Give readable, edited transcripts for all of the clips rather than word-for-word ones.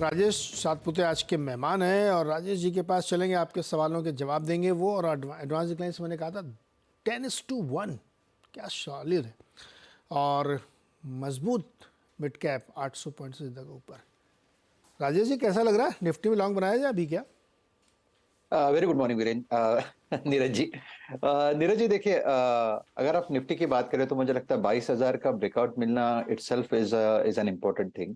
राजेश सातपुते आज के मेहमान हैं और राजेश जी के पास चलेंगे, आपके सवालों के जवाब देंगे वो। और एडवांस डिक्लाइन से मैंने कहा था 10:1, क्या सॉलिड है और मजबूत मिड कैप 800 पॉइंट से ज़्यादा के ऊपर। राजेश जी कैसा लग रहा है? निफ्टी में लॉन्ग बनाया जाए अभी क्या? Very good morning Virendra. Neeraj ji, Neeraj ji देखिए, अगर आप निफ्टी की बात करें तो मुझे लगता है 22,000 का ब्रेकआउट मिलना itself is an important thing.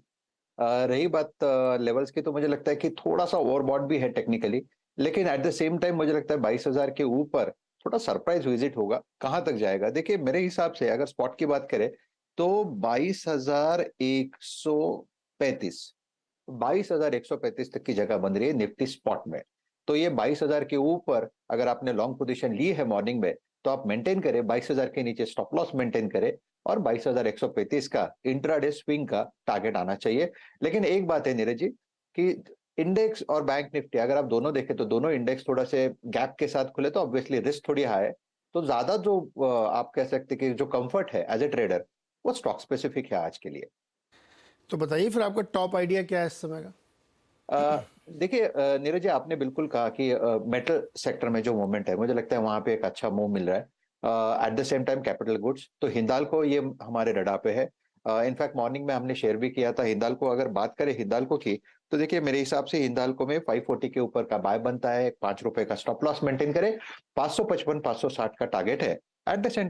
रही बात लेवल्स की, तो मुझे लगता है कि थोड़ा सा ओवरबॉट भी है टेक्निकली, लेकिन एट द सेम टाइम मुझे लगता है 22,000 के ऊपर थोड़ा सरप्राइज विजिट होगा। कहाँ तक जाएगा? देखिए मेरे हिसाब से अगर स्पॉट की बात करें तो 22,135 22,135 तक की जगह बन रही है निफ्टी स्पॉट में। तो ये 22,000 के ऊपर अगर आपने लॉन्ग पोजीशन ली है मॉर्निंग में, तो आप मेंटेन करें, 22,000 के नीचे स्टॉप लॉस मेंटेन करें और 22,135 का इंट्राडे स्विंग का टारगेट आना चाहिए। लेकिन एक बात है नीरज जी कि इंडेक्स और बैंक निफ्टी अगर आप दोनों देखें तो दोनों इंडेक्स थोड़ा से गैप के साथ खुले, तो ऑब्वियसली रिस्क थोड़ी हाई है। तो ज्यादा जो आप कह सकते हैं कि जो कंफर्ट है एज ए ट्रेडर, वो स्टॉक स्पेसिफिक है आज के लिए। तो बताइए फिर आपका टॉप आइडिया क्या है इस समय का? देखिए नीरज जी, आपने बिल्कुल कहा कि मेटल सेक्टर में जो मूवमेंट है, मुझे लगता है वहां पे एक अच्छा मूव मिल रहा है। At the same time capital goods, तो हिंदाल्को ये हमारे रडार पे है। इनफैक्ट मॉर्निंग में हमने शेयर भी किया था हिंदाल्को। अगर बात करें हिंदाल्को की, तो देखिए मेरे हिसाब से हिंदाल्को में 540 के ऊपर का बाय बनता है, ₹5 का स्टॉप लॉस मेंटेन करे, 555 560 का टारगेट है। At the same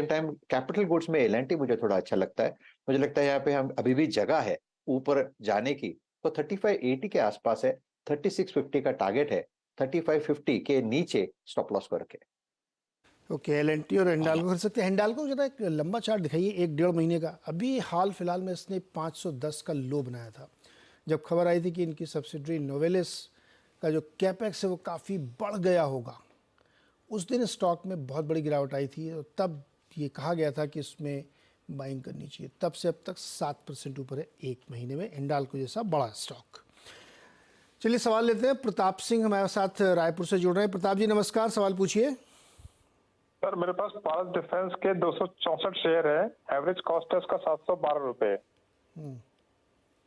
time capital goods में एल मुझे थोड़ा अच्छा लगता है। मुझे लगता है यहाँ पे हम अभी भी जगह है ऊपर जाने की, तो 3580 के आसपास है, 3650 का टारगेट है, 3550 के नीचे स्टॉप लॉस करके। ओके, एल&टी और हिंडाल्को कर सकते हैं। हिंडाल्को जरा एक लंबा चार्ट दिखाइए, 1 डेढ़ महीने का। अभी हाल फिलहाल में इसने 510 का लो बनाया था जब खबर आई थी कि इनकी सब्सिडरी नोवेलिस का जो कैपेक्स है वो काफ़ी बढ़ गया होगा। उस दिन स्टॉक में बहुत बड़ी गिरावट आई थी और तब ये कहा गया था कि इसमें बाइंग करनी चाहिए। तब से अब तक 7% ऊपर है 1 महीने में, हिंडाल्को जैसा बड़ा स्टॉक। चलिए सवाल लेते हैं। प्रताप सिंह हमारे साथ रायपुर से जुड़ रहे हैं। प्रताप जी नमस्कार, सवाल पूछिए। सर मेरे पास पारस डिफेंस के 264 शेयर है, एवरेज कॉस्ट है उसका ₹712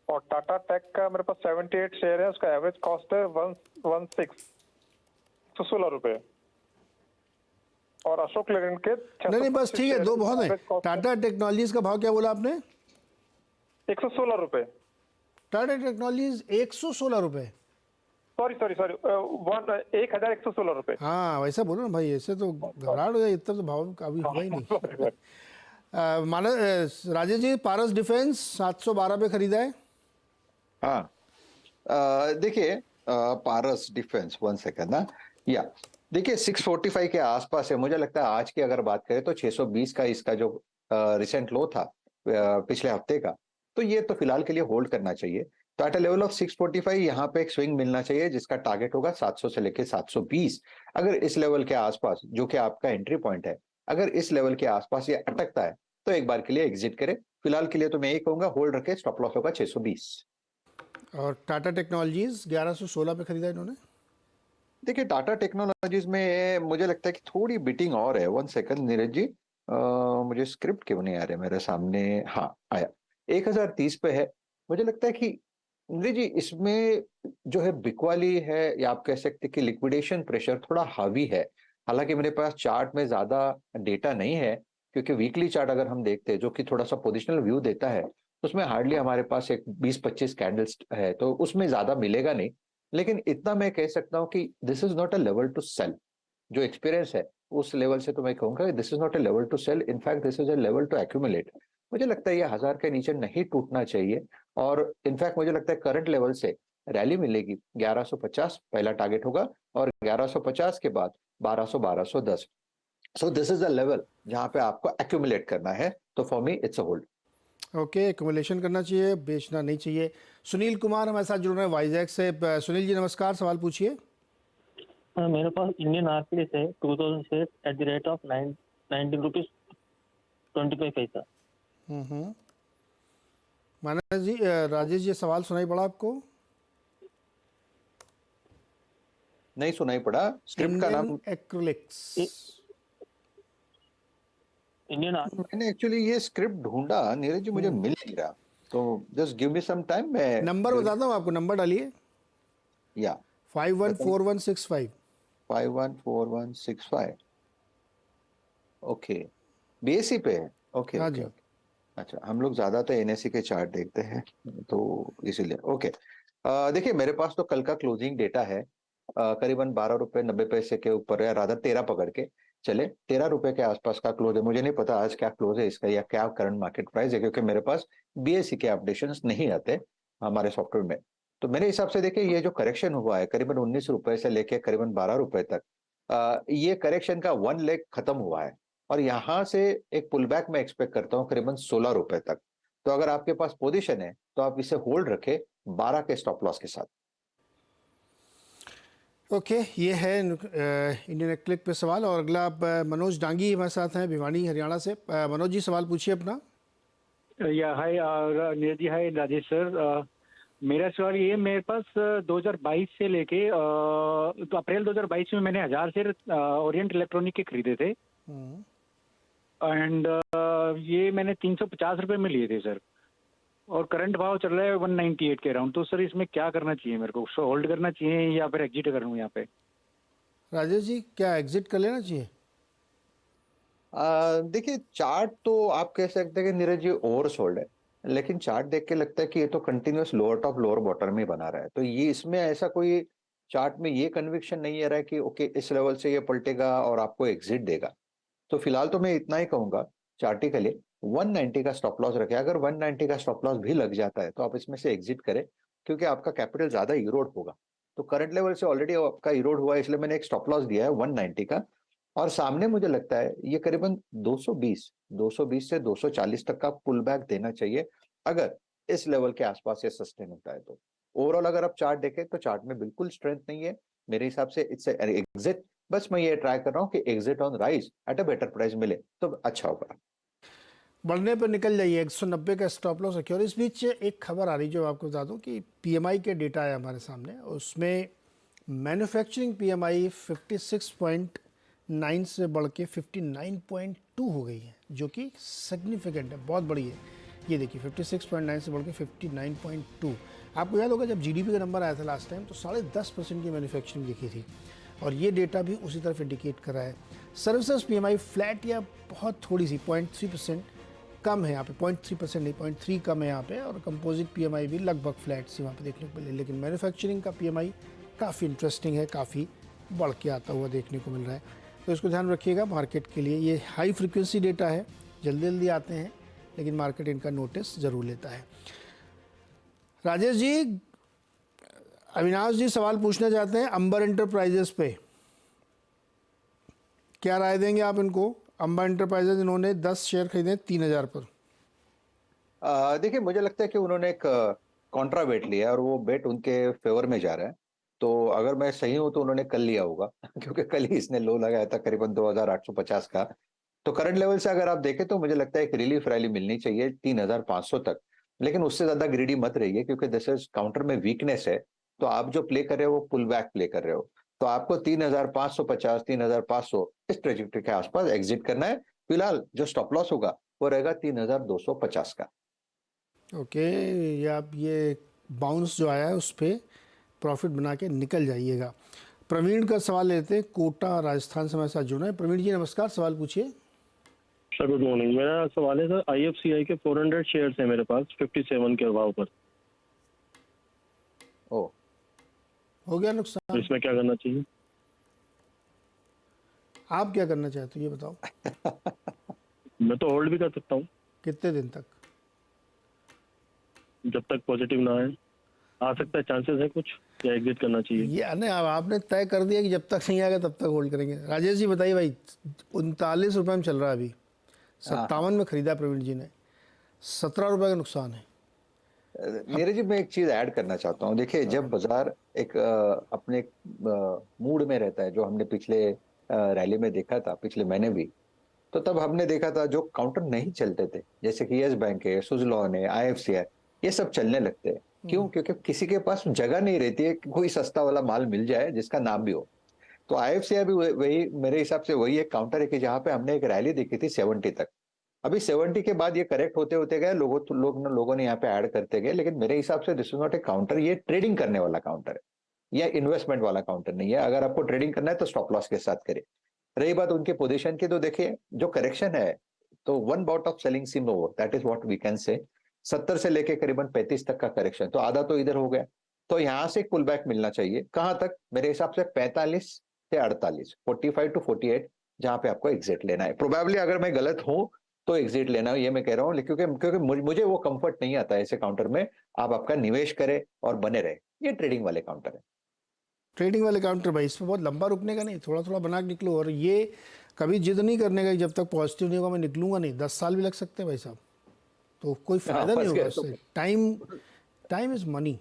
और टाटा टेक का मेरे पास 78 शेयर है, उसका एवरेज कॉस्ट है 116 और अशोक लेलैंड के नहीं बस ठीक है, दो बहुत है। टाटा टेक्नोलॉजीज का भाव क्या बोला आपने? ₹116। टाटा टेक्नोलॉजीज ₹116। सॉरी 1116 हाँ वैसा बोलो ना भाई, ऐसे तो घबराहट हो जाए, इतना तो भाव कभी होगा ही नहीं। माना राजेश जी, पारस डिफेंस 712 पे खरीदा है। हाँ, देखिए पारस डिफेंस, वन सेकंड ना, या देखिए 645 के आसपास है। मुझे लगता है आज की अगर बात करें तो 620 का इसका जो रिसेंट लो था पिछले हफ्ते का, तो ये तो फिलहाल के लिए होल्ड करना चाहिए। तो एट अ लेवल ऑफ 645 यहाँ पे एक स्विंग मिलना चाहिए जिसका टारगेट होगा 700 से लेके 720। अगर इस लेवल के आसपास, जो कि आपका एंट्री पॉइंट है, अगर इस लेवल के आसपास ये अटकता है तो एक बार के लिए एग्जिट करें। फिलहाल के लिए तो मैं यही कहूंगा होल्ड रखे, स्टॉप लॉस होगा 620। और टाटा टेक्नोलॉजीज 1116 पे खरीदा इन्होंने। देखिए टाटा टेक्नोलॉजीज में मुझे लगता है कि थोड़ी बिटिंग और है। वन सेकंड नीरज जी, मुझे स्क्रिप्ट क्यों नहीं आ रहे मेरे सामने? हाँ आया, 1030 पे है। मुझे लगता है कि नीरज जी इसमें जो है बिकवाली है, या आप कह सकते हैं कि लिक्विडेशन प्रेशर थोड़ा हावी है। हालांकि मेरे पास चार्ट में ज्यादा डेटा नहीं है, क्योंकि वीकली चार्ट अगर हम देखते हैं जो कि थोड़ा सा पोजिशनल व्यू देता है, तो उसमें हार्डली हमारे पास एक 20-25 कैंडल्स है, तो उसमें ज्यादा मिलेगा नहीं। लेकिन इतना मैं कह सकता हूं कि this is not a level to sell. जो एक्सपीरियंस है उस लेवल से तो मैं कहूंगा this is not a level to sell, in fact this is a level to accumulate. मुझे लगता है ये 1000 के नीचे नहीं टूटना चाहिए। और इनफैक्ट मुझे लगता है करंट लेवल से रैली मिलेगी। 1150 पहला टारगेट होगा और 1150 के बाद 1200 1210। So this is a level जहां पे आपको एक्यूमुलेट करना है। तो for me it's a hold. Okay, accumulation करना चाहिए, बेचना नहीं चाहिए। सुनील कुमार हमारे साथ जुड़ रहे हैं वाइजैक से। सुनील जी नमस्कार, सवाल पूछिए। मेरे पास इंडियन आरपीएस है 2000 share at the rate of 19 rupees 25 पैसा। माना जी, राजेश जी सवाल सुनाई पड़ा आपको? नहीं सुनाई पड़ा। स्क्रिप्ट का नाम? एक्रिलिक्स। इंडियन मैंने एक्चुअली ये स्क्रिप्ट ढूंढा नीरज जी, मुझे मिल नहीं रहा। तो just give me some time, मैं नंबर बताता हूँ आपको, नंबर डालिए या 514165। 514165। ओके, बीएससी पे है। ओके हाँ ओके जी। ओके। अच्छा, हम लोग ज्यादातर एनएससी के चार्ट देखते हैं, तो इसीलिए ओके। देखिए मेरे पास तो कल का क्लोजिंग डेटा है, करीबन 12 रुपए 90 पैसे के ऊपर है, राधा 13 पकड़ के चले, 13 रुपए के आसपास का क्लोज है। मुझे नहीं पता आज क्या क्लोज है इसका या क्या करंट मार्केट प्राइस है, क्योंकि मेरे पास बीएससी के अपडेशन नहीं आते हमारे सॉफ्टवेयर में। तो मेरे हिसाब से देखिए, ये जो करेक्शन हुआ है करीबन 19 रुपए से लेके करीबन 12 रुपए तक, ये करेक्शन का वन लेग खत्म हुआ है, और यहां से एक पुल बैक मैं एक्सपेक्ट करता हूं करीबन 16 रुपए तक। तो अगर आपके पास पोजीशन है तो आप इसे होल्ड रखें 12 के स्टॉप लॉस के साथ। ओके, ये है इंडियन क्लिक पे सवाल। और अगला आप मनोज डांगी हमारे साथ हैं भिवानी हरियाणा से। मनोज जी सवाल पूछिए अपना। या हाय नीरज जी, हाय राजेश सर। मेरा सवाल ये, मेरे पास 2022 से लेके तो अप्रैल 2022 में मैंने 1000 शेयर ओरिएंट इलेक्ट्रॉनिक के खरीदे थे, एंड ये मैंने 350 रुपए में लिए थे सर, और करंट भाव चल रहा है 198 के अराउंड। तो सर इसमें क्या करना चाहिए मेरे को? होल्ड करना चाहिए या फिर एग्जिट करूँ यहाँ पे? राजेश जी, क्या एग्जिट कर लेना चाहिए? देखिए चार्ट तो आप कह सकते हैं कि नीरज जी ओवर सोल्ड है, लेकिन चार्ट देख के लगता है कि ये तो continuous lower top lower bottom में बना रहा है। तो ये इसमें ऐसा कोई चार्ट में ये कन्विक्शन नहीं आ रहा है कि ओके इस लेवल से ये पलटेगा और आपको एग्जिट देगा। तो फिलहाल तो मैं इतना ही कहूंगा, चार्टिकली 190 का स्टॉप लॉस रखें। अगर 190 का स्टॉप लॉस भी लग जाता है तो आप इसमें से एग्जिट करें, क्योंकि आपका कैपिटल ज्यादा इरोड होगा। तो करंट लेवल से ऑलरेडी आपका इरोड हुआ है, इसलिए मैंने एक स्टॉप लॉस दिया है 190 का। और सामने मुझे लगता है ये करीबन 220 से 240 तक का पुल बैक देना चाहिए, अगर इस लेवल के आसपास ये सस्टेन होता है तो। ओवरऑल अगर आप चार्ट देखें तो चार्ट में बिल्कुल स्ट्रेंथ नहीं है मेरे हिसाब से। इट्स एग्जिट, बस मैं ये ट्राई कर रहा हूँ कि exit on rise at a better price मिले तो अच्छा होगा। बढ़ने पर निकल जाइए, 190 का स्टॉप लॉस रखिए। और इस बीच एक खबर आ रही जो आपको बता दूं कि पीएमआई के डेटा है हमारे सामने, उसमें मैन्युफैक्चरिंग पीएमआई 56.9 से बढ़ के 59.2 हो गई है, जो कि सिग्निफिकेंट है, बहुत बड़ी है। ये देखिए 56.9 से बढ़ के 59.2। आपको याद होगा जब जीडीपी का नंबर आया था लास्ट टाइम तो 10.5% की मैन्युफैक्चरिंग लिखी थी, और ये डेटा भी उसी तरफ इंडिकेट कर रहा है। सर्विसेज पीएमआई फ्लैट या बहुत थोड़ी सी 0.3% कम है यहाँ पे, 0.3% नहीं 0.3 कम है यहाँ पे। और कंपोजिट पीएमआई भी लगभग फ्लैट सी वहाँ पे देखने को मिले। लेकिन मैन्युफैक्चरिंग का पीएमआई काफ़ी इंटरेस्टिंग है, काफ़ी बढ़ के आता हुआ देखने को मिल रहा है। तो इसको ध्यान रखिएगा मार्केट के लिए। ये हाई फ्रिक्वेंसी डेटा है, जल्दी जल्दी आते हैं, लेकिन मार्केट इनका नोटिस ज़रूर लेता है। राजेश जी, अविनाश जी सवाल पूछना चाहते हैं अंबर एंटरप्राइजेस पे, क्या राय देंगे आप इनको? अंबर एंटरप्राइजेस इन्होंने 10 शेयर खरीदे 3000 पर। देखिए मुझे लगता है कि उन्होंने एक कॉन्ट्रा वेट लिया और वो बेट उनके फेवर में जा रहा है। तो अगर मैं सही हूं तो उन्होंने कल लिया होगा क्योंकि कल ही इसने लो लगाया था करीबन 2850 का। तो करंट लेवल से अगर आप देखें तो मुझे लगता है एक रिलीफ रैली मिलनी चाहिए 3500 तक, लेकिन उससे ज्यादा ग्रीडी मत रहिए, क्योंकि दिस इज काउंटर में वीकनेस है। तो आप जो प्ले कर रहे हो वो पुल बैक प्ले कर रहे हो। तो आपको 3550 3500 इस ट्रेजेक्टरी के आसपास एग्जिट करना है। फिलहाल जो स्टॉप लॉस होगा वो रहेगा 3250 का। ओके, ये बाउंस जो आया है उस पर प्रॉफिट बना के निकल जाइएगा। प्रवीण का सवाल लेते हैं, कोटा राजस्थान से हमारे साथ जुड़ा है। प्रवीण जी नमस्कार, सवाल पूछिए। Sir good morning. मेरा सवाल है सर, आईएफसीआई के 400 शेयर्स है मेरे पास 57 के भाव पर। ओ, हो गया नुकसान? इसमें क्या करना चाहिए? आप क्या करना चाहते हो ये बताओ? मैं तो होल्ड भी कर सकता हूँ कितने दिन तक? जब तक पॉजिटिव ना आए। आ सकता है, चांसेस है कुछ, या एग्जिट करना चाहिए? ये अब आपने तय कर दिया कि जब तक नहीं आएगा तब तक होल्ड करेंगे। राजेश जी बताइए भाई, 39 रुपये में चल रहा है अभी, 57 में खरीदा प्रवीण जी ने, 17 रुपये का नुकसान है। मेरे जी मैं एक चीज ऐड करना चाहता हूँ। देखिए जब बाजार एक अपने मूड में रहता है, जो हमने पिछले रैली में देखा था पिछले महीने भी, तो तब हमने देखा था जो काउंटर नहीं चलते थे, जैसे कि यस बैंक है, सुजलॉन है, आईएफसीआई, ये सब चलने लगते हैं। क्यों? क्योंकि किसी के पास जगह नहीं रहती है कि कोई सस्ता वाला माल मिल जाए जिसका नाम भी हो। तो आईएफसीआई भी वही मेरे हिसाब से वही एक काउंटर है कि जहां पे हमने एक रैली देखी थी 70 तक, अभी 70 के बाद ये करेक्ट होते होते गए, लोगों ने यहाँ पे ऐड करते गए, लेकिन मेरे हिसाब से this is not a counter, ये ट्रेडिंग करने वाला काउंटर है या इन्वेस्टमेंट वाला काउंटर नहीं है। अगर आपको ट्रेडिंग करना है तो स्टॉप लॉस के साथ करें। रही बात उनके पोजीशन की, तो देखिए जो करेक्शन है तो one bout of selling seem over, that is what we can say. 70 से लेके करीबन 35 तक का करेक्शन, तो आधा तो इधर हो गया, तो यहाँ से पुल बैक मिलना चाहिए। कहां तक? मेरे हिसाब से 45 से 48, 45 टू 48, जहां पे आपको एग्जिट लेना है। प्रोबेबली अगर मैं गलत हूं तो एग्जिट लेना है, ये मैं कह रहा हूं, क्योंकि मुझे वो कंफर्ट नहीं आता ऐसे काउंटर में आप आपका निवेश करें और बने रहे। ये ट्रेडिंग वाले काउंटर है। ट्रेडिंग वाले काउंटर भाई, इसमें बहुत लंबा रुकने का नहीं, थोड़ा थोड़ा बना के निकलो। और ये कभी जिद नहीं करने का कि जब तक पॉजिटिव नहीं होगा मैं निकलूंगा नहीं। 10 साल भी लग सकते हैं भाई साहब, तो कोई फायदा नहीं होगा उससे। Time is money.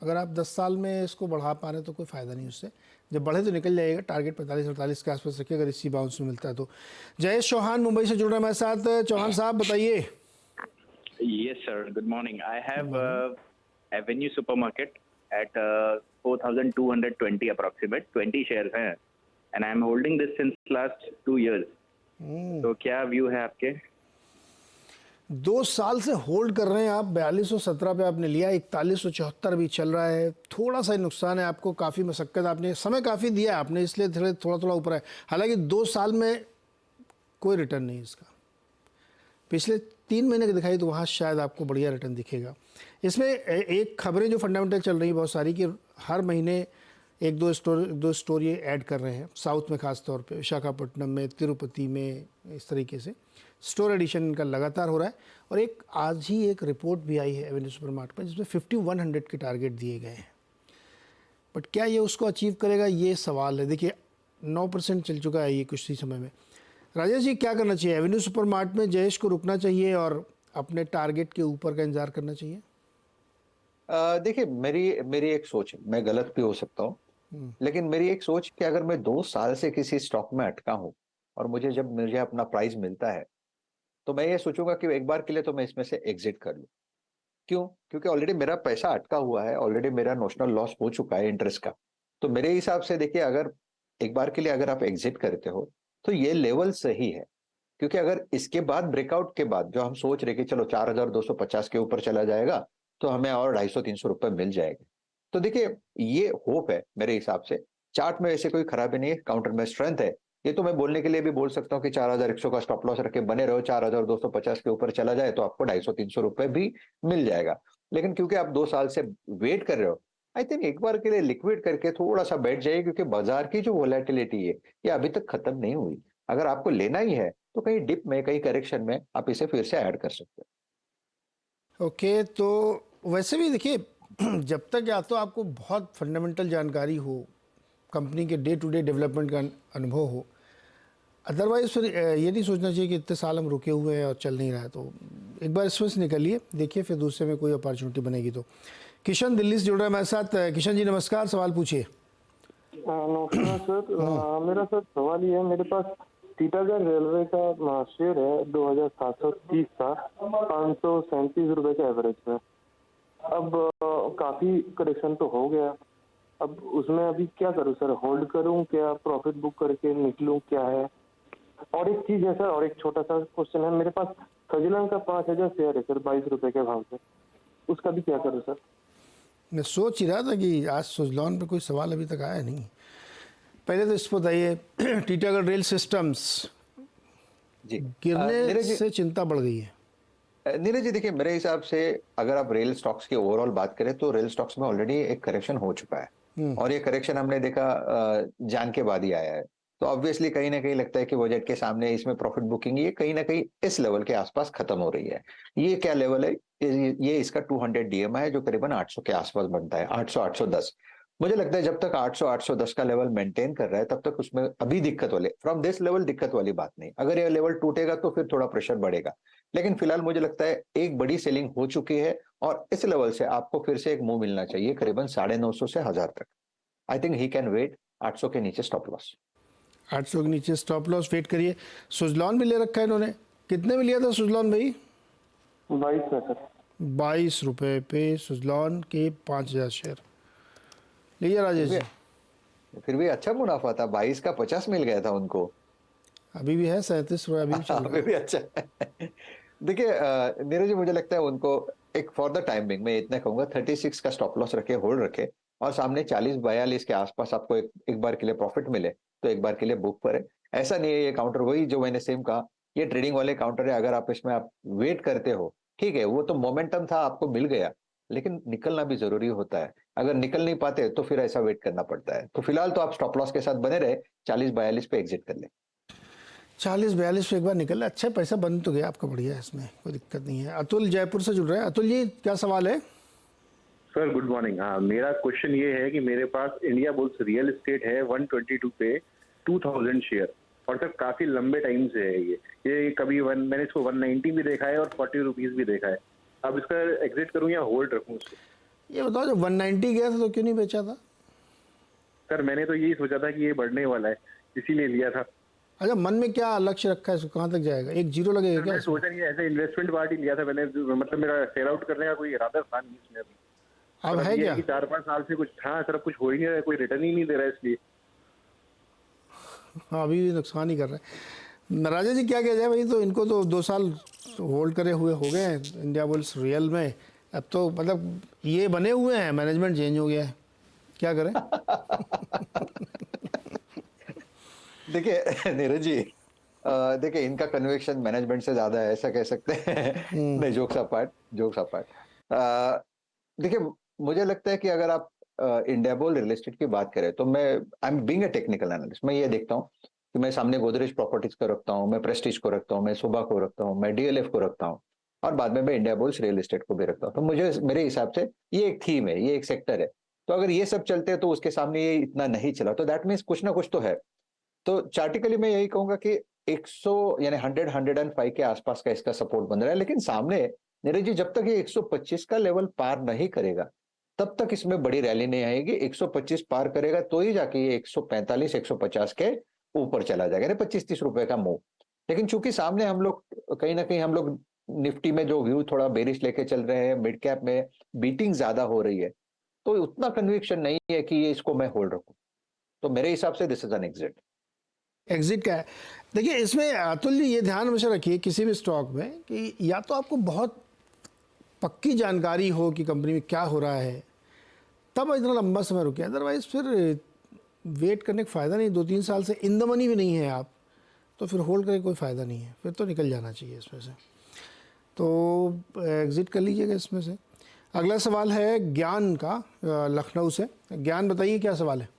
अगर आप 10 साल में इसको बढ़ा पा रहे हैं तो कोई फ़ायदा नहीं उससे। जब बढ़े तो निकल जाएगा। टारगेट 45-48 के आसपास रखिए अगर इसी बाउंस में मिलता है तो। जयेश चौहान मुंबई से जुड़ रहे हैं हमारे साथ। चौहान साहब बताइए। Yes, sir. Good morning. I have Avenue Supermarket at 4,220 approximate, 20 shares हैं, and I am holding this since last 2 years. तो क्या व्यू है आपके? 2 साल से होल्ड कर रहे हैं आप। 4217 पे आपने लिया, 4174 भी चल रहा है। थोड़ा सा ही नुकसान है आपको, काफ़ी मशक्कत, आपने समय काफ़ी दिया आपने, इसलिए थोड़ा थोड़ा ऊपर है। हालांकि 2 साल में कोई रिटर्न नहीं इसका। पिछले 3 महीने के दिखाई तो वहाँ शायद आपको बढ़िया रिटर्न दिखेगा। इसमें एक खबरें जो फंडामेंटल चल रही हैं बहुत सारी, कि हर महीने एक दो स्टोर ये ऐड कर रहे हैं साउथ में, ख़ास तौर पे विशाखापट्टनम में, तिरुपति में, इस तरीके से स्टोर एडिशन इनका लगातार हो रहा है। और एक आज ही एक रिपोर्ट भी आई है एवेन्यू सुपरमार्ट पर, जिसमें 5100 के टारगेट दिए गए हैं। बट क्या ये उसको अचीव करेगा, ये सवाल है। देखिए 9% चल चुका है ये कुछ ही समय में। राजेश जी क्या करना चाहिए? एवेन्यू सुपरमार्ट में जयेश को रुकना चाहिए और अपने टारगेट के ऊपर का इंतजार करना चाहिए? देखिए मेरी एक सोच है, मैं गलत भी हो सकता हूँ, लेकिन मेरी एक सोच कि अगर मैं 2 साल से किसी स्टॉक में अटका हूँ और मुझे अपना प्राइस मिलता है, तो मैं ये सोचूंगा कि एक बार के लिए तो मैं इसमें से एग्जिट कर लूँ। क्यों? क्योंकि ऑलरेडी मेरा पैसा अटका हुआ है, ऑलरेडी मेरा नोशनल लॉस हो चुका है इंटरेस्ट का। तो मेरे हिसाब से देखिए, अगर एक बार के लिए अगर आप एग्जिट करते हो तो ये लेवल सही है। क्योंकि अगर इसके बाद ब्रेकआउट के बाद जो हम सोच रहे कि चलो 4250 के ऊपर चला जाएगा तो हमें और 250-300 रुपए मिल जाएंगे, तो देखिए ये होप है मेरे हिसाब से। चार्ट में ऐसे कोई खराबी नहीं है, काउंटर में स्ट्रेंथ है। ये तो मैं बोलने के लिए भी बोल सकता हूँ कि 4100 का स्टॉप लॉस रख के बने रहो, 4250 के ऊपर चला जाए तो आपको 250-300 रुपए भी मिल जाएगा। लेकिन क्योंकि आप 2 साल से वेट कर रहे हो, आई थिंक एक बार के लिए लिक्विड करके थोड़ा सा बैठ जाइए, क्योंकि बाजार की जो वोलेटिलिटी है ये अभी तक खत्म नहीं हुई। अगर आपको लेना ही है तो कहीं डिप में, कहीं करेक्शन में आप इसे फिर से ऐड कर सकते हैं। ओके, तो वैसे भी देखिए जब तक या तो आपको बहुत फंडामेंटल जानकारी हो, कंपनी के डे टू डे डेवलपमेंट का अनुभव हो, अदरवाइज फिर ये नहीं सोचना चाहिए कि इतने साल हम रुके हुए हैं और चल नहीं रहा है। तो एक बार इसमें से निकलिए, देखिए फिर दूसरे में कोई अपॉर्चुनिटी बनेगी तो। किशन दिल्ली से जुड़ रहा है हमारे साथ। किशन जी नमस्कार, सवाल पूछिए। नमस्कार सर। मेरा सर सवाल ये है, मेरे पास टीटागढ़ रेलवे का शेयर है 2730 का, 537 रुपए का एवरेज है। अब काफी करेक्शन तो हो गया, अब उसमें अभी क्या करूं सर? होल्ड करूं क्या, प्रॉफिट बुक करके निकलूं, क्या है? और एक चीज है सर, और एक छोटा सा क्वेश्चन है, मेरे पास खजलन का 5000 शेयर है सर, 22 रुपए के भाव से, उसका भी क्या करूं सर? मैं सोच ही रहा था कि आज सुजलॉन पे कोई सवाल अभी तक आया नहीं। पहले तो इस पर बताइए, टीटागढ़ रेल सिस्टम्स जी, गिरने से चिंता बढ़ गई है। नीरज जी देखिए, मेरे हिसाब से अगर आप रेल स्टॉक्स की ओवरऑल बात करें तो रेल स्टॉक्स में ऑलरेडी एक करेक्शन हो चुका है, और ये करेक्शन हमने देखा जान के बाद ही आया है। तो ऑब्वियसली कहीं ना कहीं लगता है कि बजट के सामने इसमें प्रॉफिट बुकिंग ये कहीं ना कहीं इस लेवल के आसपास खत्म हो रही है। ये क्या लेवल है? ये इसका 200 डीएमआई है, जो करीबन 800 के आसपास बनता है, 800-810। मुझे लगता है जब तक 800-810 का लेवल मेंटेन कर रहा है तब तक उसमें अभी दिक्कत वाले, फ्रॉम दिस लेवल दिक्कत वाली बात नहीं। अगर ये लेवल टूटेगा तो फिर थोड़ा प्रेशर बढ़ेगा, लेकिन फिलहाल मुझे लगता है एक बड़ी सेलिंग हो चुकी है और इस लेवल से आपको फिर से एक मूव मिलना चाहिए करीबन 950 से 1000 तक। I think he can wait. 800 के नीचे स्टॉप लॉस, 800 के नीचे स्टॉप लॉस वेट करिए। सुजलॉन भी ले रखा है इन्होंने, कितने में लिया था सुजलॉन भाई? 22 है सर। 22 रुपए पे सुजलॉन के 5000 शेयर लीजिए राजेश जी। फिर भी अच्छा मुनाफा था, 22 का 50 मिल गया था उनको। अभी भी है 37 रुपये, अभी भी चल रहा अभी है। भी अच्छा है। देखिए नीरज जी, मुझे लगता है उनको एक फॉर द टाइमिंग मैं इतना कहूंगा 36 का स्टॉप लॉस रखे, होल्ड रखे, और सामने 40-42 के आसपास आपको एक बार के लिए प्रॉफिट मिले तो एक बार के लिए बुक पर है। ऐसा नहीं है, ये काउंटर वही जो मैंने सेम कहा, ये ट्रेडिंग वाले काउंटर है। अगर आप इसमें आप वेट करते हो, ठीक है, वो तो मोमेंटम था, आपको मिल गया, लेकिन निकलना भी जरूरी होता है। अगर निकल नहीं पाते तो फिर ऐसा वेट करना पड़ता है। तो फिलहाल तो आप स्टॉप लॉस के साथ बने रहे, 40-42 पे एग्जिट कर ले। 40-42 पे एक बार निकल, अच्छा पैसा बन तो गया आपका, बढ़िया है, इसमें कोई दिक्कत नहीं है। अतुल जयपुर से जुड़ रहे हैं। अतुल जी, क्या सवाल है? Sir good morning. हाँ, मेरा क्वेश्चन ये है कि मेरे पास इंडिया बुल्स रियल एस्टेट है 122 पे 2000 शेयर, और सर काफी लंबे टाइम से है ये कभी मैंने इसको 190 भी देखा है और 40 रुपीज भी देखा है। अब इसका एग्जिट करूं या होल्ड रखूं इसको? ये बताओ, जब 190 गया था तो क्यों नहीं बेचा था? सर मैंने तो यही सोचा था कि ये बढ़ने वाला है, इसीलिए लिया था। अच्छा, मन में क्या लक्ष्य रखा है इसको, कहाँ तक जाएगा? एक जीरो लगेगा क्या मैं इसमें? सोचा कि ऐसे इन्वेस्टमेंट पार्टी लिया था मैंने, मतलब मेरा सेल आउट करने का कोई इरादा था नहीं इसमें अभी। अब है क्या? 4-5 साल से कुछ, हाँ सर, अब कुछ हो ही नहीं रहा है, कोई रिटर्न ही नहीं दे रहा है इसलिए। हाँ, अभी भी नुकसान ही कर रहा है। राजा जी, क्या किया जाए भाई? तो इनको तो 2 साल होल्ड करे हुए हो गए हैं इंडिया बुल्स रियल में, अब तो मतलब ये बने हुए हैं, मैनेजमेंट चेंज हो गया है, क्या करें? देखिए नीरज जी, देखिए इनका कन्विक्शन मैनेजमेंट से ज्यादा है, ऐसा कह सकते हैं। नहीं, जोक्स अपार्ट। देखिए, मुझे लगता है कि अगर आप इंडिया बुल रियल एस्टेट की बात करें तो मैं I am being a technical analyst, मैं ये देखता हूँ कि मैं सामने गोदरेज प्रॉपर्टीज को रखता हूँ, मैं प्रेस्टीज को रखता हूँ, मैं सुबह को रखता हूँ, मैं डीएलएफ को रखता हूँ, और बाद में मैं इंडिया बुल्स रियल एस्टेट को भी रखता हूँ। तो मुझे, मेरे हिसाब से ये एक थीम है, ये एक सेक्टर है। तो अगर ये सब चलते हैं तो उसके सामने ये इतना नहीं चला, तो दैट मीन्स कुछ ना कुछ तो है। तो चार्टिकली मैं यही कहूंगा कि 100 यानी 100-105 के आसपास का इसका सपोर्ट बन रहा है, लेकिन सामने नीरज जी, जब तक ये 125 का लेवल पार नहीं करेगा तब तक इसमें बड़ी रैली नहीं आएगी। 125 पार करेगा तो ही जाके ये 145-150 के ऊपर चला जाएगा, यानी 25-30 रुपए का मूव। लेकिन चूंकि सामने हम लोग कहीं ना कहीं हम लोग निफ्टी में जो व्यू थोड़ा बेरिश लेके चल रहे हैं, मिड कैप में बीटिंग ज्यादा हो रही है, तो उतना कन्विक्शन नहीं है कि ये इसको मैं होल्ड रखूं। तो मेरे हिसाब से this is an exit. Exit क्या है? देखिए, इसमें अतुल जी ये ध्यान हमेशा रखिए किसी भी स्टॉक में कि या तो आपको बहुत पक्की जानकारी हो कि कंपनी में क्या हो रहा है, तब इतना लंबा समय रुके, अदरवाइज फिर वेट करने का फ़ायदा नहीं। 2-3 साल से इन द मनी भी नहीं है आप, तो फिर होल्ड करके कोई फ़ायदा नहीं है, फिर तो निकल जाना चाहिए इसमें से। तो एग्ज़िट कर लीजिएगा इसमें से। अगला सवाल है ज्ञान का, लखनऊ से। ज्ञान, बताइए क्या सवाल है?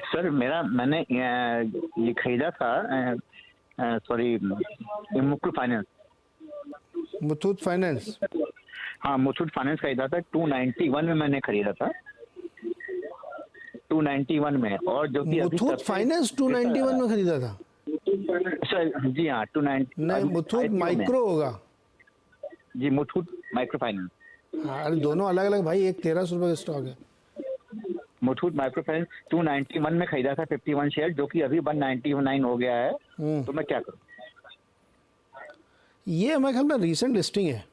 सर मैंने ये खरीदा था, sorry, Muthoot finance. Muthoot finance? हाँ, मुथूट फाइनेंस खरीदा था 291 में मैंने खरीदा था, 291 में, और जो कि मुथूट फाइनेंस 291 में खरीदा था? सर जी हाँ, 290 नहीं, मुथूट माइक्रो होगा जी, मुथूट माइक्रो फाइनेंस। हाँ, अरे दोनों अलग अलग भाई, एक 1300 रुपये का स्टॉक है। मुथूट माइक्रो फाइनेंस 291 में खरीदा था 51 शेयर, जो कि अभी 199 हो गया है, तो मैं क्या करूं? ये हमारे ख्याल में रिसेंट लिस्टिंग है।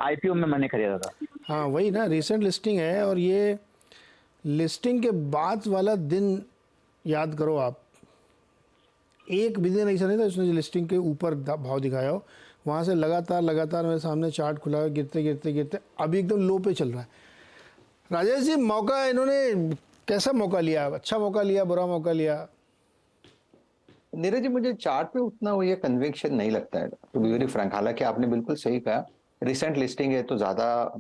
आईपीओ में मैंने खरीदा था। हाँ वही ना, रिसेंट लिस्टिंग है, और ये लिस्टिंग के बाद वाला दिन याद करो आप, एक भी दिन ऐसा नहीं था उसने लिस्टिंग के ऊपर भाव दिखाया हो, वहाँ से लगातार मेरे सामने चार्ट खुला है, गिरते अभी एकदम लो पे चल रहा है। राजेश जी, मौका इन्होंने कैसा मौका लिया? अच्छा मौका लिया, बुरा मौका लिया? नीरज जी, मुझे चार्ट पे उतना ये कन्विक्शन नहीं लगता है, टू बी वेरी फ्रैंक। हालांकि आपने बिल्कुल सही कहा, रिसेंट लिस्टिंग है तो ज्यादा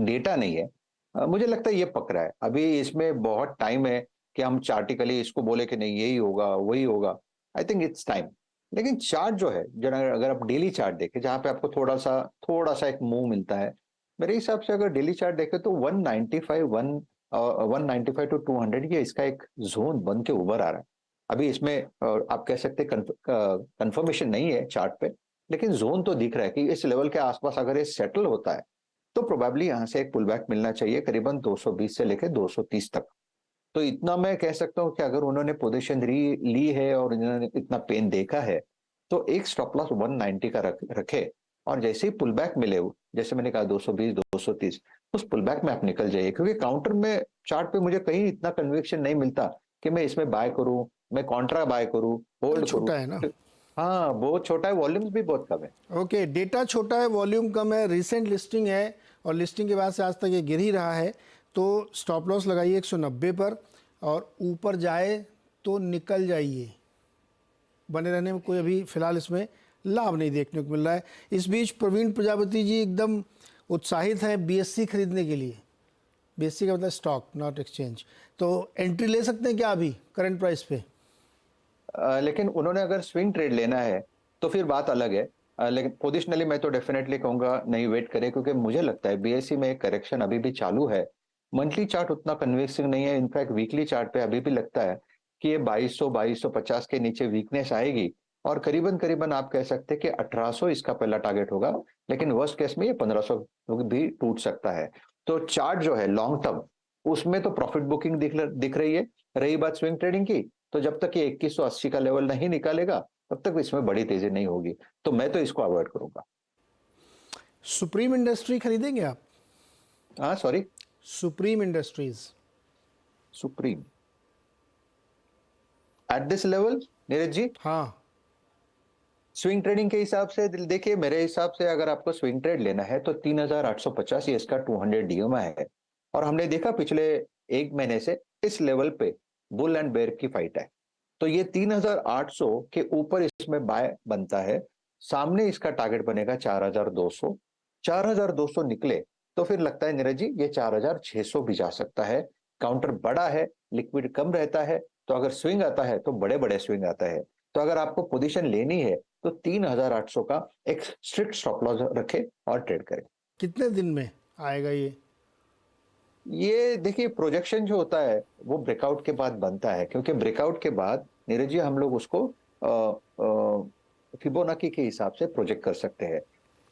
डेटा नहीं है। मुझे लगता है ये पकड़ा है, अभी इसमें बहुत टाइम है कि हम चार्टिकली इसको बोले कि नहीं यही होगा वही होगा। I think it's time. लेकिन चार्ट जो है, अगर आप डेली चार्ट देखें जहाँ पे आपको थोड़ा सा एक मूव मिलता है, मेरे हिसाब से अगर डेली चार्ट देखें तो 195 टू 200 ये इसका एक जोन बन के उभर आ रहा है। अभी इसमें आप कह सकते कंफर्मेशन नहीं है चार्ट पे, लेकिन जोन तो दिख रहा है कि इस लेवल के आसपास अगर ये सेटल होता है तो प्रोबेबली यहाँ से एक पुल बैक मिलना चाहिए, करीबन 220 से लेकर 230 तक। तो इतना मैं कह सकता हूँ कि अगर उन्होंने पोजीशन ली है और उन्होंने इतना पेन देखा है तो एक स्टॉप लॉस 190 का रखे, और जैसे ही पुल बैक मिले, जैसे मैंने कहा 220 230, उस पुल बैक में आप निकल जाइए। क्योंकि काउंटर में चार्ट पे मुझे कहीं इतना कन्विक्शन नहीं मिलता कि मैं इसमें बाय करूं, मैं कॉन्ट्रा बाय करूं, होल्ड छोटा करूं। है ना। हाँ, बहुत छोटा है, वॉल्यूम्स भी बहुत कम है। ओके, डेटा छोटा है, वॉल्यूम कम है, रिसेंट लिस्टिंग है और लिस्टिंग के बाद से आज तक ये गिर ही रहा है, तो स्टॉप लॉस लगाइए 190 पर और ऊपर जाए तो निकल जाइए। बने रहने में कोई अभी फिलहाल इसमें लाभ नहीं देखने को मिल रहा है। इस बीच प्रवीण प्रजापति जी एकदम उत्साहित हैं बीएससी खरीदने के लिए। बीएससी का मतलब स्टॉक, नॉट एक्सचेंज। तो एंट्री ले सकते हैं क्या अभी करंट प्राइस पे? लेकिन उन्होंने अगर स्विंग ट्रेड लेना है तो फिर बात अलग है। लेकिन पोजिशनली मैं तो डेफिनेटली कहूंगा नहीं, वेट करें, क्योंकि मुझे लगता है बीएससी में एक करेक्शन अभी भी चालू है। मंथली चार्ट उतना कन्विंसिंग नहीं है, इनफैक्ट वीकली चार्ट पे अभी भी लगता है कि ये 2250 के नीचे वीकनेस आएगी और करीबन करीबन आप कह सकते हैं कि 1800 इसका पहला टारगेट होगा, लेकिन वर्स्ट केस में ये 1500 भी टूट सकता है। तो चार्ट जो है लॉन्ग टर्म, उसमें तो प्रॉफिट बुकिंग दिख रही है। रही बात स्विंग ट्रेडिंग की, तो जब तक ये 2180 का लेवल नहीं निकालेगा तब तक इसमें बड़ी तेजी नहीं होगी, तो मैं तो इसको अवॉइड करूंगा। सुप्रीम इंडस्ट्री खरीदेंगे आप? हाँ, sorry, Supreme Industries. Supreme at this level Neeraj ji? हाँ, स्विंग ट्रेडिंग के हिसाब से देखिए, मेरे हिसाब से अगर आपको स्विंग ट्रेड लेना है तो 3850 ये इसका 200 डीएमआई है, और हमने देखा पिछले एक महीने से इस लेवल पे बुल एंड बेयर की फाइट है। तो ये 3800 के ऊपर इसमें बाय बनता है, सामने इसका टारगेट बनेगा 4200। 4200 निकले तो फिर लगता है नीरज जी ये 4600 भी जा सकता है। काउंटर बड़ा है, लिक्विड कम रहता है, तो अगर स्विंग आता है तो बड़े बड़े स्विंग आता है। तो अगर आपको पोजीशन लेनी है तो 3800 का एक स्ट्रिक्ट स्टॉप लॉस रखें और ट्रेड करें। कितने दिन में आएगा ये देखिए, प्रोजेक्शन जो होता है वो ब्रेकआउट के बाद बनता है, क्योंकि ब्रेकआउट के बाद नीरज जी हम लोग उसको फिबोनाची के हिसाब से प्रोजेक्ट कर सकते हैं।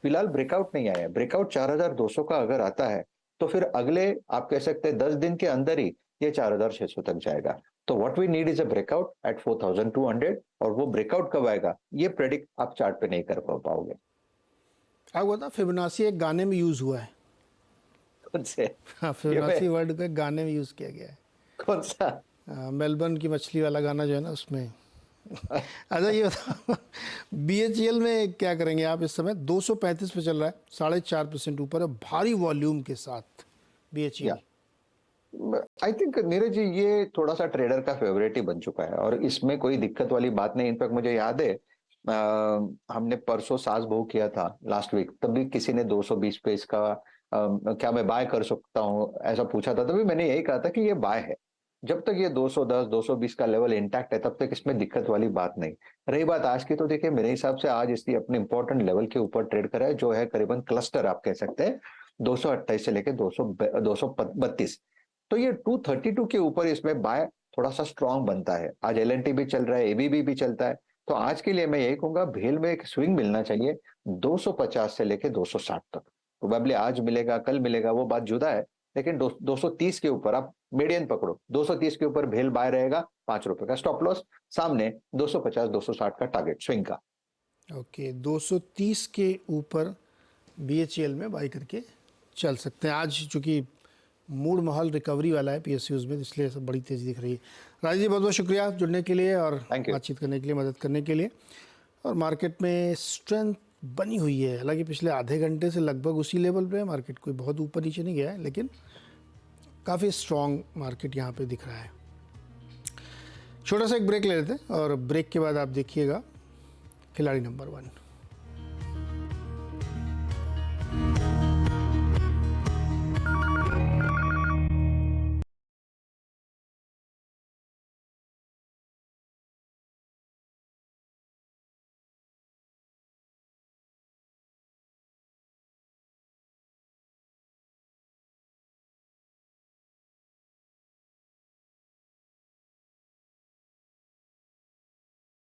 फिलहाल ब्रेकआउट नहीं आया। ब्रेकआउट 4200 का अगर आता है तो फिर अगले आप कह सकते हैं 10 दिन के अंदर ही ये 4600 तक जाएगा। तो what we need is a breakout at 4200, और वो ब्रेकआउट कब आएगा ये प्रेडिक्ट आप चार्ट पे नहीं कर पाओगे। आपको पता फिबोनाची एक गाने में यूज हुआ है? कौन से? हाँ, फिबोनाची वर्ड को एक गाने में यूज किया गया है। कौन सा? मेलबर्न की मछली वाला गाना जो है ना, उसमें। अच्छा, ये बताओ बीएचईएल में क्या करेंगे आप? इस समय 235 पे चल रहा है, 4.5% ऊपर है, भारी वॉल्यूम के साथ BHEL. I think Neeraj ji ये थोड़ा सा ट्रेडर का फेवरेट ही बन चुका है और इसमें कोई दिक्कत वाली बात नहीं। इनफैक्ट मुझे याद है हमने परसों सास बहू किया था लास्ट वीक, तब भी किसी ने 220 पे इसका क्या मैं बाय कर सकता हूँ ऐसा पूछा था, तभी मैंने यही कहा था कि ये बाय है। जब तक ये 210 220 का लेवल इंटैक्ट है तब तक इसमें दिक्कत वाली बात नहीं। रही बात आज की, तो देखिए मेरे हिसाब से आज इसने अपने इंपॉर्टेंट लेवल के ऊपर ट्रेड करा है, जो है करीबन क्लस्टर आप कह सकते हैं 228 से लेके 232। तो ये 232 के ऊपर इसमें बाय थोड़ा सा स्ट्रांग बनता है। आज एलएनटी भी चल रहा है, एबीबी भी चलता है, तो आज के लिए मैं यही कहूंगा भेल में एक स्विंग मिलना चाहिए 250 से लेके 260 तक। प्रोबेबली आज मिलेगा, कल मिलेगा, वो बात जुदा है, लेकिन 230 के ऊपर आप मीडियन पकड़ो। 230 के ऊपर भेल बाय रहेगा, ₹5 का स्टॉप लॉस, सामने 250 260 का टारगेट स्विंग का। ओके, 230 के ऊपर बीएचईएल में बाय करके चल सकते हैं। आज चूंकि मूड माहौल रिकवरी वाला है पीएसयूज में, इसलिए सब बड़ी तेज़ी दिख रही है। राजीव जी, बहुत बहुत शुक्रिया जुड़ने के लिए और बातचीत करने के लिए, मदद करने के लिए। और मार्केट में स्ट्रेंथ बनी हुई है, हालांकि पिछले आधे घंटे से लगभग उसी लेवल पे है मार्केट, कोई बहुत ऊपर नीचे नहीं गया है, लेकिन काफ़ी स्ट्रॉन्ग मार्केट यहाँ पे दिख रहा है। छोटा सा एक ब्रेक ले लेते हैं और ब्रेक के बाद आप देखिएगा खिलाड़ी नंबर 1।